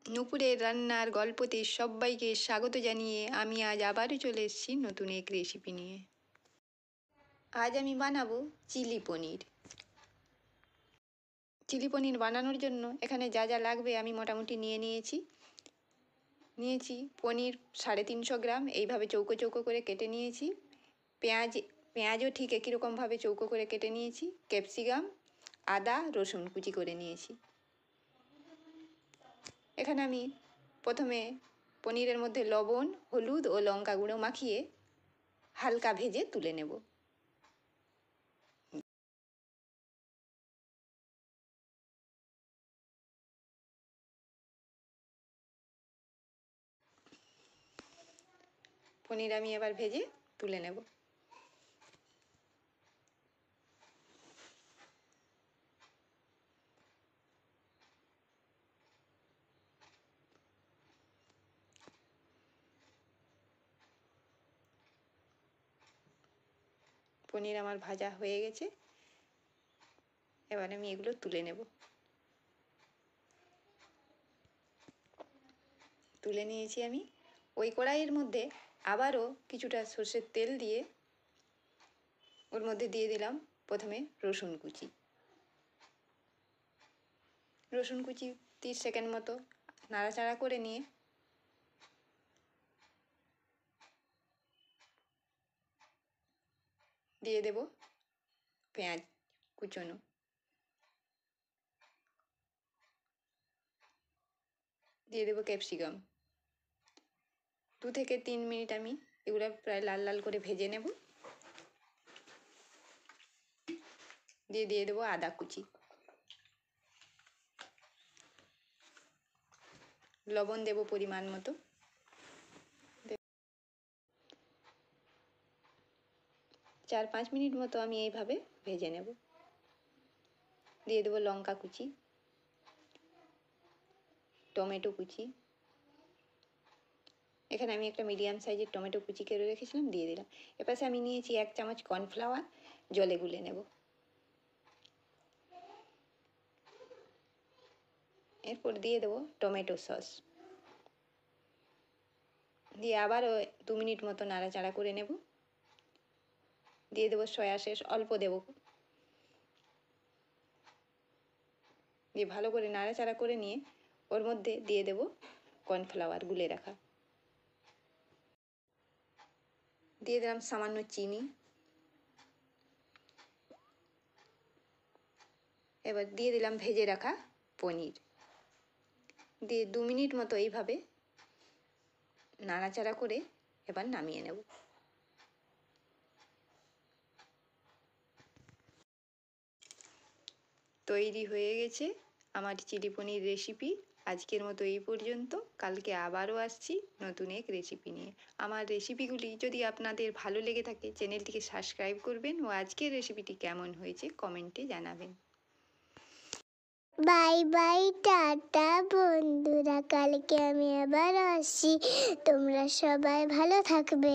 নুপুরের রান্নার গল্পতে সবাইকে স্বাগত জানিয়ে আমি আজ আবারও চলে এসেছি নতুন এক রেসিপি নিয়ে। আজ আমি বানাবো চিলি পনির। চিলি পনির বানানোর জন্য এখানে যা যা লাগবে আমি মোটামুটি নিয়েছি পনির 350 গ্রাম, এইভাবে চৌকো চৌকো করে কেটে নিয়েছি। পেঁয়াজও ঠিক একই রকমভাবে চৌকো করে কেটে নিয়েছি। ক্যাপসিকাম, আদা, রসুন কুচি করে নিয়েছি। এখানে আমি প্রথমে পনিরের মধ্যে লবণ, হলুদ ও লঙ্কা গুঁড়ো মাখিয়ে হালকা ভেজে তুলে নেব। পনির আমি এবার ভেজে তুলে নেব। পনির আমার ভাজা হয়ে গেছে, এবার আমি এগুলো তুলে নেব। তুলে নিয়েছি আমি। ওই কড়াইয়ের মধ্যে আবারও কিছুটা সর্ষের তেল দিয়ে ওর মধ্যে দিয়ে দিলাম প্রথমে রসুন কুচি। রসুন কুচি 30 সেকেন্ড মতো নাড়াচাড়া করে নিয়ে দিয়ে দেব পেঁয়াজ কুচনো। দিয়ে দেব ক্যাপসিকাম। 2 থেকে 3 মিনিট আমি এগুলো প্রায় লাল লাল করে ভেজে নেব। দিয়ে দেবো আদা কুচি। লবণ দেব পরিমাণ মতো। 4-5 মিনিট মতো আমি এইভাবে ভেজে নেব। দিয়ে দেবো লঙ্কা কুচি, টমেটো কুচি। এখানে আমি একটা মিডিয়াম সাইজের টমেটো কুচি করে রেখেছিলাম, দিয়ে দিলাম। এপাশে আমি নিয়েছি 1 চামচ কর্নফ্লাওয়ার, জলে গুলে নেব। এরপর দিয়ে দেবো টমেটো সস। দিয়ে আবারও 2 মিনিট মতো নাড়াচাড়া করে নেব। দিয়ে দেবো সয়া সস, অল্প দেব। দিয়ে ভালো করে নাড়াচাড়া করে নিয়ে ওর মধ্যে দিয়ে দেব কর্নফ্লাওয়ার গুলে রাখা। দিয়ে দিলাম সামান্য চিনি। এবার দিয়ে দিলাম ভেজে রাখা পনির। দিয়ে 2 মিনিট মতো এইভাবে নাড়াচাড়া করে এবার নামিয়ে নেব। তৈরি হয়ে গেছে আমার চিলি পনির রেসিপি। আজকের মতো এই পর্যন্ত। কালকে আবারও আসছি নতুন এক রেসিপি নিয়ে। আমার রেসিপিগুলি যদি আপনাদের ভালো লেগে থাকে চ্যানেলটিকে সাবস্ক্রাইব করবেন ও আজকের রেসিপিটি কেমন হয়েছে কমেন্টে জানাবেন। বাই বাই, টাটা বন্ধুরা, কালকে আমি আবার আসছি। তোমরা সবাই ভালো থাকবে।